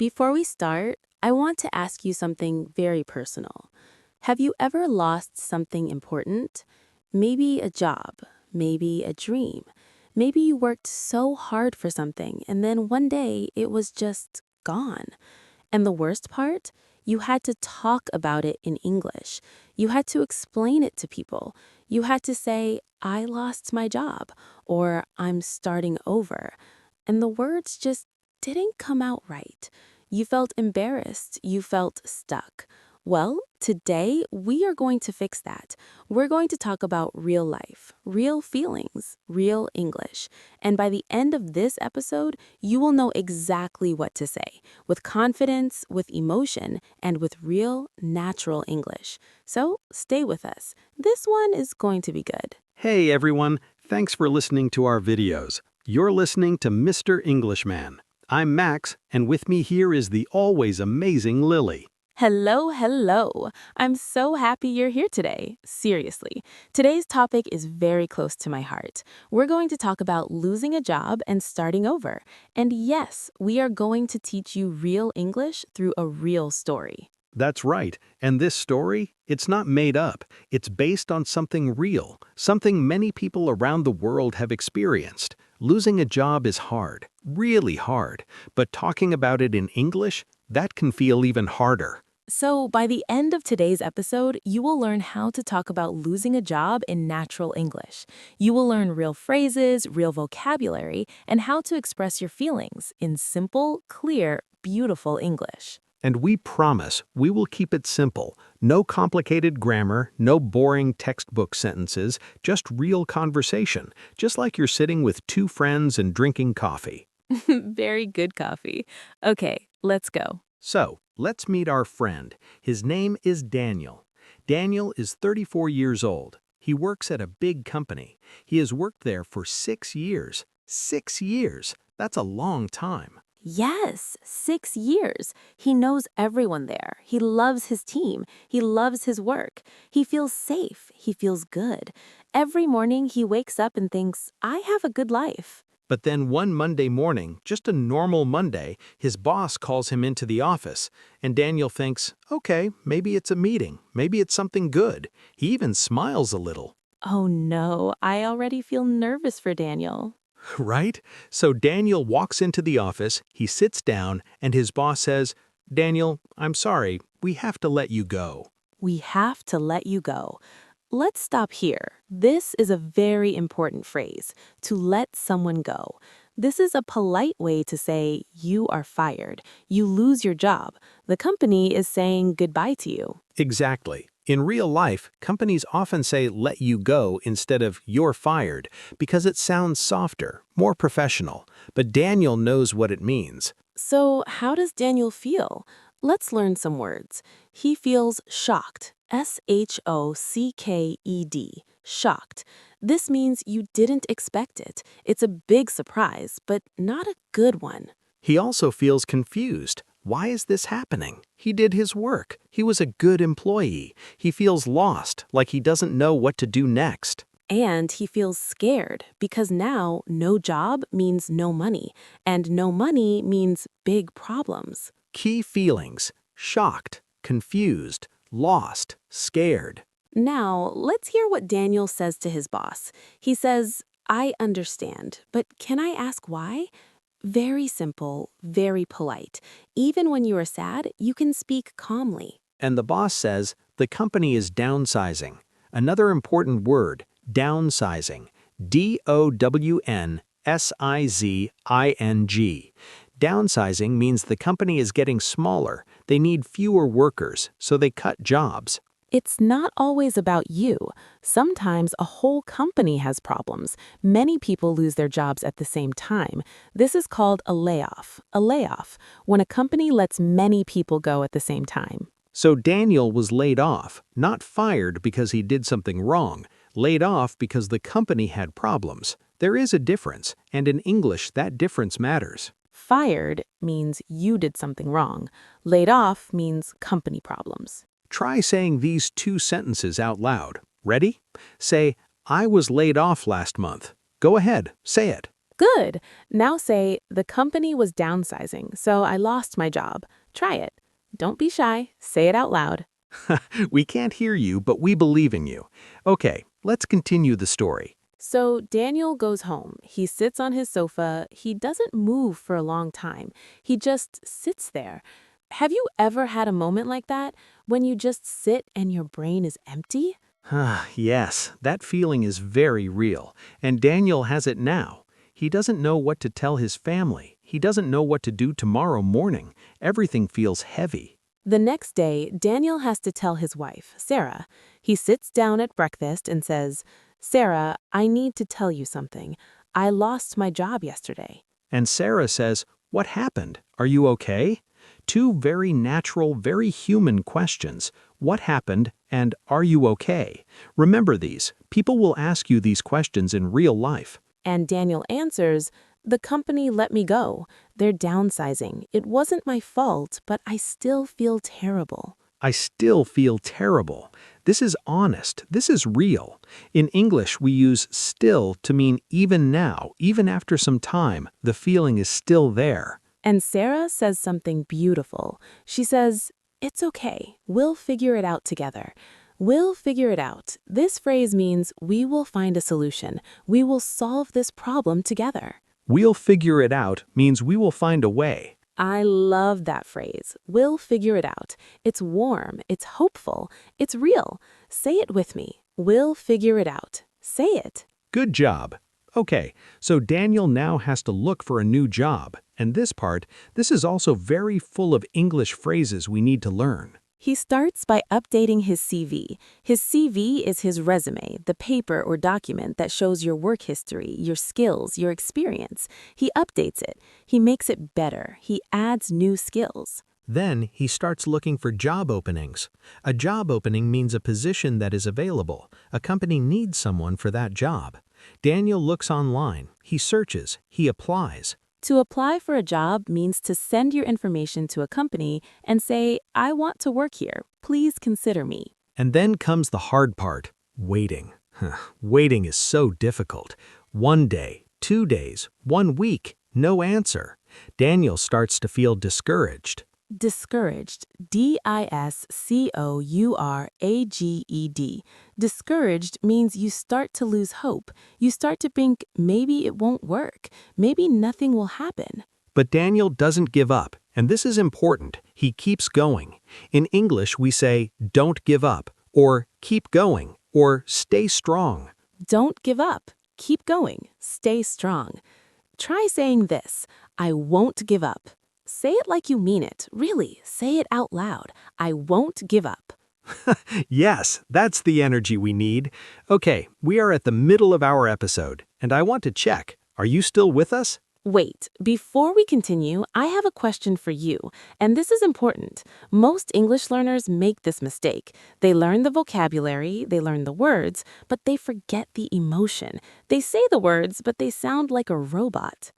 Before we start, I want to ask you something very personal. Have you ever lost something important? Maybe a job, maybe a dream. Maybe you worked so hard for something and then one day it was just gone. And the worst part? You had to talk about it in English. You had to explain it to people. You had to say, I lost my job, or I'm starting over. And the words just didn't come out right. You felt embarrassed. You felt stuck. Well, today we are going to fix that. We're going to talk about real life, real feelings, real English. And by the end of this episode, you will know exactly what to say, with confidence, with emotion, and with real, natural English. So stay with us. This one is going to be good. Hey everyone, thanks for listening to our videos. You're listening to Mr. Englishman. I'm Max, and with me here is the always amazing Lily. Hello, hello. I'm so happy you're here today. Seriously, today's topic is very close to my heart. We're going to talk about losing a job and starting over. And yes, we are going to teach you real English through a real story. That's right, and this story, it's not made up. It's based on something real, something many people around the world have experienced. Losing a job is hard, really hard, but talking about it in English, that can feel even harder. So, by the end of today's episode, you will learn how to talk about losing a job in natural English. You will learn real phrases, real vocabulary, and how to express your feelings in simple, clear, beautiful English. And we promise we will keep it simple. No complicated grammar, no boring textbook sentences, just real conversation, just like you're sitting with two friends and drinking coffee. Very good coffee. Okay, let's go. So, let's meet our friend. His name is Daniel. Daniel is 34 years old. He works at a big company. He has worked there for 6 years. 6 years! That's a long time. Yes, 6 years. He knows everyone there. He loves his team. He loves his work. He feels safe. He feels good. Every morning he wakes up and thinks, I have a good life. But then one Monday morning, just a normal Monday, his boss calls him into the office, and Daniel thinks, okay, maybe it's a meeting, maybe it's something good. He even smiles a little. Oh no, I already feel nervous for Daniel. Right? So Daniel walks into the office, he sits down, and his boss says, Daniel, I'm sorry, we have to let you go. We have to let you go. Let's stop here. This is a very important phrase, to let someone go. This is a polite way to say you are fired. You lose your job. The company is saying goodbye to you. Exactly. In real life, companies often say let you go instead of you're fired because it sounds softer, more professional. But Daniel knows what it means. So how does Daniel feel? Let's learn some words. He feels shocked. S-H-O-C-K-E-D. Shocked. This means you didn't expect it. It's a big surprise, but not a good one. He also feels confused. Why is this happening? He did his work. He was a good employee. He feels lost, like he doesn't know what to do next. And he feels scared because now no job means no money, and no money means big problems. Key feelings: shocked, confused, lost, scared. Now, let's hear what Daniel says to his boss. He says, I understand, but can I ask why? Very simple, very polite. Even when you are sad, you can speak calmly. And the boss says the company is downsizing. Another important word, downsizing. D-O-W-N-S-I-Z-I-N-G. Downsizing means the company is getting smaller. They need fewer workers, so they cut jobs. It's not always about you. Sometimes a whole company has problems. Many people lose their jobs at the same time. This is called a layoff. A layoff, when a company lets many people go at the same time. So Daniel was laid off, not fired because he did something wrong, laid off because the company had problems. There is a difference, and in English that difference matters. Fired means you did something wrong. Laid off means company problems. Try saying these two sentences out loud. Ready? Say, I was laid off last month. Go ahead, say it. Good. Now say, the company was downsizing, so I lost my job. Try it. Don't be shy. Say it out loud. We can't hear you, but we believe in you. Okay, let's continue the story. So Daniel goes home. He sits on his sofa. He doesn't move for a long time. He just sits there. Have you ever had a moment like that when you just sit and your brain is empty? Yes, that feeling is very real, and Daniel has it now. He doesn't know what to tell his family. He doesn't know what to do tomorrow morning. Everything feels heavy. The next day, Daniel has to tell his wife, Sarah. He sits down at breakfast and says, Sarah, I need to tell you something. I lost my job yesterday. And Sarah says, "What happened? Are you okay?" Two very natural, very human questions. What happened and are you okay? Remember these. People will ask you these questions in real life. And Daniel answers, the company let me go. They're downsizing. It wasn't my fault, but I still feel terrible. I still feel terrible. This is honest. This is real. In English, we use still to mean even now, even after some time, the feeling is still there. And Sarah says something beautiful. She says, it's okay. We'll figure it out together. We'll figure it out. This phrase means we will find a solution. We will solve this problem together. We'll figure it out means we will find a way. I love that phrase. We'll figure it out. It's warm. It's hopeful. It's real. Say it with me. We'll figure it out. Say it. Good job. Okay, so Daniel now has to look for a new job, and this is also very full of English phrases we need to learn. He starts by updating his CV. His CV is his resume, the paper or document that shows your work history, your skills, your experience. He updates it. He makes it better. He adds new skills. Then he starts looking for job openings. A job opening means a position that is available. A company needs someone for that job. Daniel looks online. He searches. He applies. To apply for a job means to send your information to a company and say, I want to work here. Please consider me. And then comes the hard part, waiting. Waiting is so difficult. 1 day, 2 days, 1 week, no answer. Daniel starts to feel discouraged. Discouraged. D-I-S-C-O-U-R-A-G-E-D. Discouraged means you start to lose hope. You start to think maybe it won't work. Maybe nothing will happen. But Daniel doesn't give up, and this is important. He keeps going. In English, we say, don't give up, or keep going, or stay strong. Don't give up. Keep going. Stay strong. Try saying this, I won't give up. Say it like you mean it. Really, say it out loud. I won't give up. Yes, that's the energy we need. Okay, we are at the middle of our episode, and I want to check. Are you still with us? Wait, before we continue, I have a question for you, and this is important. Most English learners make this mistake. They learn the vocabulary, they learn the words, but they forget the emotion. They say the words, but they sound like a robot.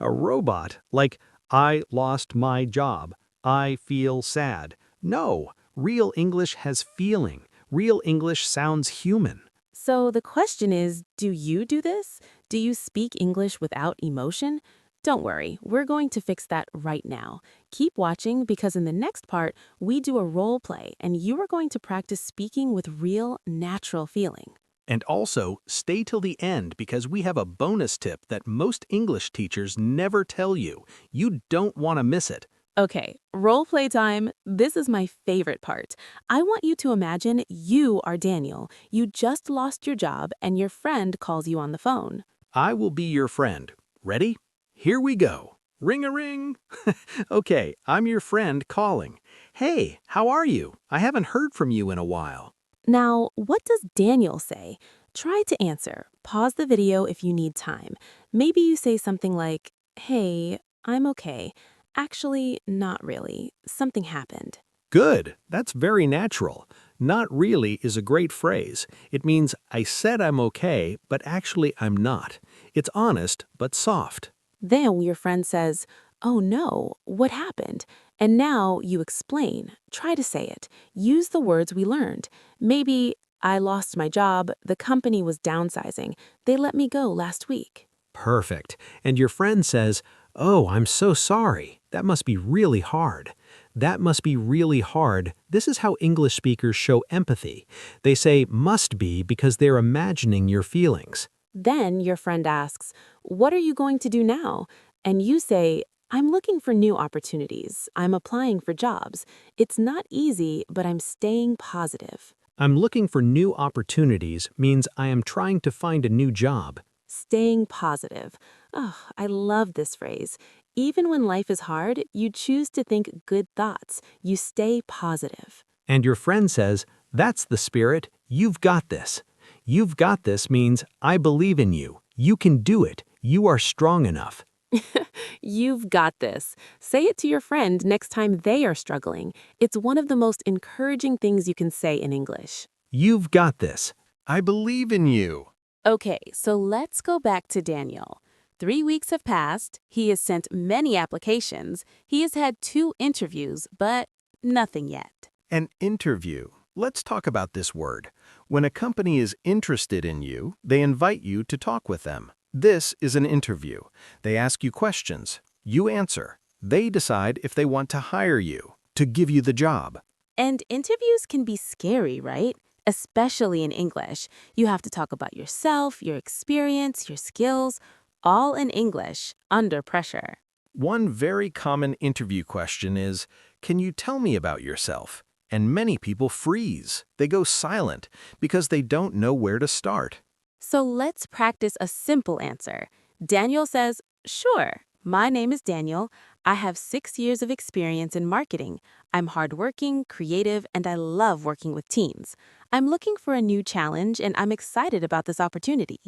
A robot, like, I lost my job. I feel sad. No, real English has feeling. Real English sounds human. So the question is, do you do this? Do you speak English without emotion? Don't worry, we're going to fix that right now. Keep watching because in the next part, we do a role play and you are going to practice speaking with real, natural feeling. And also, stay till the end because we have a bonus tip that most English teachers never tell you. You don't want to miss it. Okay, role play time. This is my favorite part. I want you to imagine you are Daniel. You just lost your job and your friend calls you on the phone. I will be your friend. Ready? Here we go. Ring-a-ring. Okay, I'm your friend calling. Hey, how are you? I haven't heard from you in a while. Now, what does Daniel say? Try to answer. Pause the video if you need time. Maybe you say something like, hey, I'm okay. Actually, not really. Something happened. Good. That's very natural. Not really is a great phrase. It means I said I'm okay, but actually I'm not. It's honest, but soft. Then your friend says, oh no, what happened? And now you explain. Try to say it. Use the words we learned. Maybe, I lost my job. The company was downsizing. They let me go last week. Perfect. And your friend says, "Oh, I'm so sorry. That must be really hard." That must be really hard. This is how English speakers show empathy. They say must be because they're imagining your feelings. Then your friend asks, "What are you going to do now?" And you say, "I'm looking for new opportunities. I'm applying for jobs. It's not easy, but I'm staying positive." I'm looking for new opportunities means I am trying to find a new job. Staying positive. Oh, I love this phrase. Even when life is hard, you choose to think good thoughts. You stay positive. And your friend says, "That's the spirit. You've got this." You've got this means I believe in you. You can do it. You are strong enough. You've got this. Say it to your friend next time they are struggling. It's one of the most encouraging things you can say in English. You've got this. I believe in you. Okay, so let's go back to Daniel. 3 weeks have passed. He has sent many applications. He has had 2 interviews, but nothing yet. An interview. Let's talk about this word. When a company is interested in you, they invite you to talk with them. This is an interview. They ask you questions. You answer. They decide if they want to hire you, to give you the job. And interviews can be scary, right? Especially in English. You have to talk about yourself, your experience, your skills, all in English, under pressure. One very common interview question is, "Can you tell me about yourself?" And many people freeze. They go silent because they don't know where to start. So let's practice a simple answer. Daniel says, "Sure, my name is Daniel. I have 6 years of experience in marketing. I'm hardworking, creative, and I love working with teams. I'm looking for a new challenge, and I'm excited about this opportunity."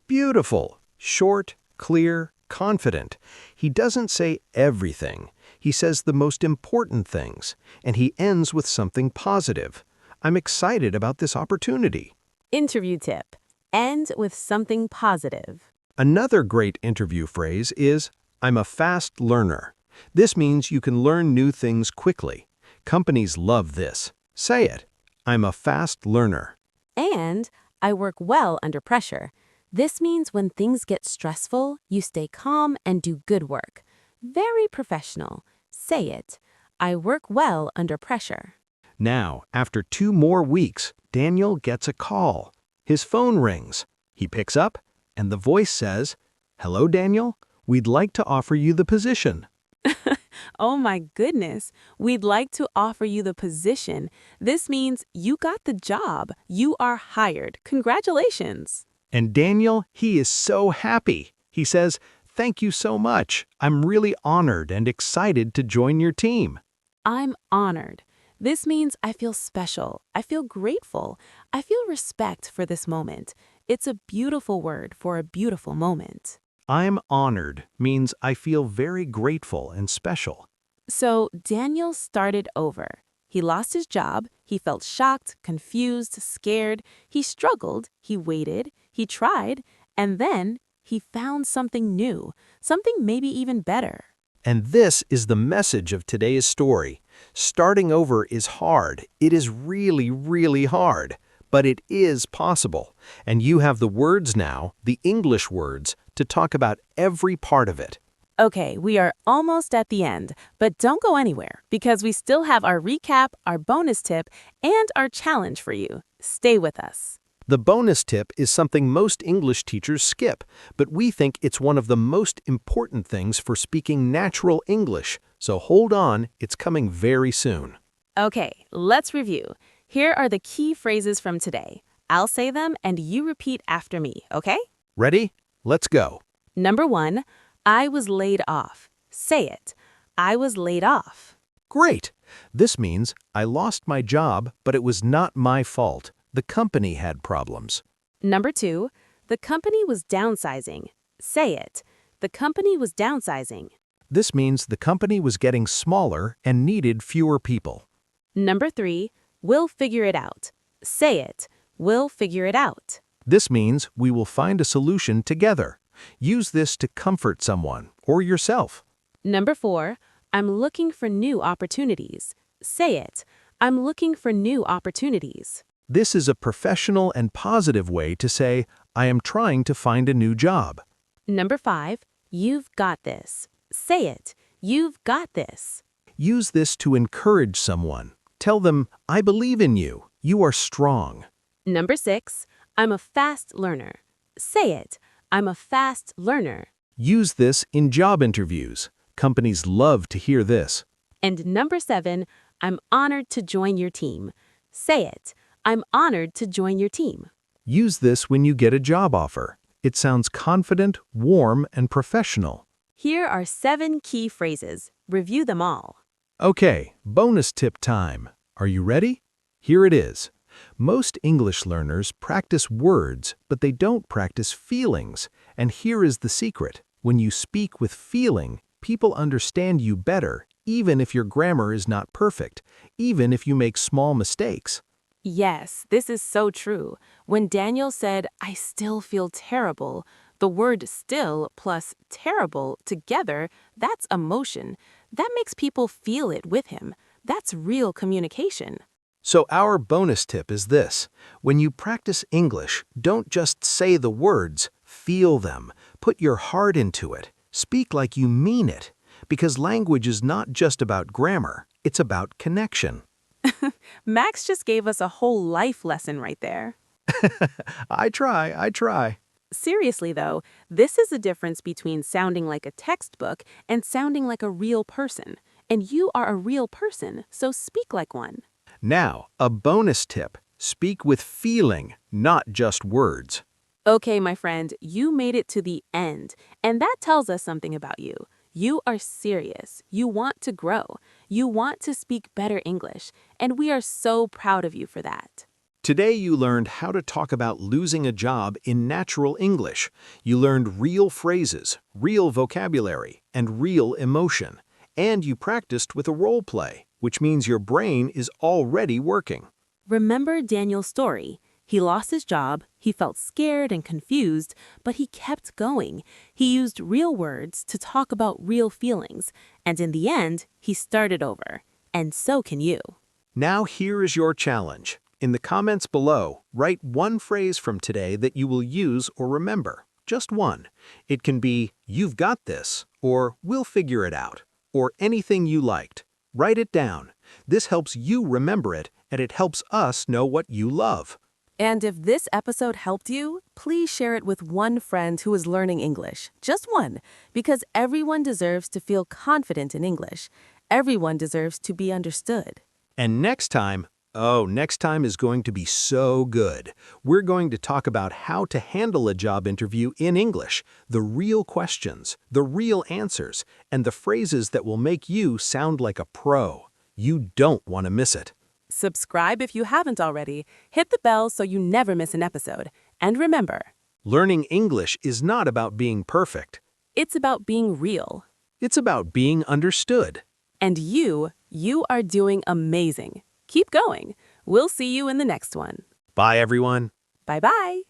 Beautiful. Short, clear, confident. He doesn't say everything. He says the most important things, and he ends with something positive. I'm excited about this opportunity. Interview tip. End with something positive. Another great interview phrase is, "I'm a fast learner." This means you can learn new things quickly. Companies love this. Say it. I'm a fast learner. And I work well under pressure. This means when things get stressful, you stay calm and do good work. Very professional. Say it. I work well under pressure. Now, after 2 more weeks, Daniel gets a call. His phone rings. He picks up, and the voice says, "Hello, Daniel. We'd like to offer you the position." Oh my goodness. We'd like to offer you the position. This means you got the job. You are hired. Congratulations. And Daniel, he is so happy. He says, "Thank you so much. I'm really honored and excited to join your team." I'm honored. This means I feel special. I feel grateful. I feel respect for this moment. It's a beautiful word for a beautiful moment. I'm honored means I feel very grateful and special. So Daniel started over. He lost his job. He felt shocked, confused, scared. He struggled. He waited. He tried. And then he found something new, something maybe even better. And this is the message of today's story. Starting over is hard. It is really, really hard. But it is possible. And you have the words now, the English words, to talk about every part of it. Okay, we are almost at the end, but don't go anywhere because we still have our recap, our bonus tip, and our challenge for you. Stay with us. The bonus tip is something most English teachers skip, but we think it's one of the most important things for speaking natural English. So hold on, it's coming very soon. Okay, let's review. Here are the key phrases from today. I'll say them and you repeat after me, okay? Ready? Let's go. Number 1, I was laid off. Say it. I was laid off. Great! This means I lost my job, but it was not my fault. The company had problems. Number 2, the company was downsizing. Say it. The company was downsizing. This means the company was getting smaller and needed fewer people. Number 3, we'll figure it out. Say it. We'll figure it out. This means we will find a solution together. Use this to comfort someone or yourself. Number 4, I'm looking for new opportunities. Say it. I'm looking for new opportunities. This is a professional and positive way to say, I am trying to find a new job. Number 5, you've got this. Say it. You've got this. Use this to encourage someone. Tell them, I believe in you. You are strong. Number 6, I'm a fast learner. Say it. I'm a fast learner. Use this in job interviews. Companies love to hear this. And number 7, I'm honored to join your team. Say it. I'm honored to join your team. Use this when you get a job offer. It sounds confident, warm, and professional. Here are 7 key phrases. Review them all. Okay, bonus tip time. Are you ready? Here it is. Most English learners practice words, but they don't practice feelings. And here is the secret. When you speak with feeling, people understand you better, even if your grammar is not perfect, even if you make small mistakes. Yes, this is so true. When Daniel said, I still feel terrible, the word still plus terrible together, that's emotion. That makes people feel it with him. That's real communication. So our bonus tip is this. When you practice English, don't just say the words, feel them. Put your heart into it. Speak like you mean it. Because language is not just about grammar, it's about connection. Max just gave us a whole life lesson right there. I try. Seriously, though, this is the difference between sounding like a textbook and sounding like a real person. And you are a real person, so speak like one. Now, a bonus tip. Speak with feeling, not just words. Okay, my friend, you made it to the end, and that tells us something about you. You are serious. You want to grow. You want to speak better English, and we are so proud of you for that. Today you learned how to talk about losing a job in natural English. You learned real phrases, real vocabulary, and real emotion. And you practiced with a role play, which means your brain is already working. Remember Daniel's story. He lost his job, he felt scared and confused, but he kept going. He used real words to talk about real feelings, and in the end, he started over. And so can you. Now here is your challenge. In the comments below, write one phrase from today that you will use or remember. Just one. It can be, you've got this, or we'll figure it out, or anything you liked. Write it down. This helps you remember it, and it helps us know what you love. And if this episode helped you, please share it with one friend who is learning English. Just one, because everyone deserves to feel confident in English. Everyone deserves to be understood. And next time is going to be so good. We're going to talk about how to handle a job interview in English, the real questions, the real answers, and the phrases that will make you sound like a pro. You don't want to miss it. Subscribe if you haven't already. Hit the bell so you never miss an episode. And remember, Learning English is not about being perfect. it's about being real. It's about being understood. And you are doing amazing. Keep going. We'll see you in the next one. Bye, everyone. Bye-bye.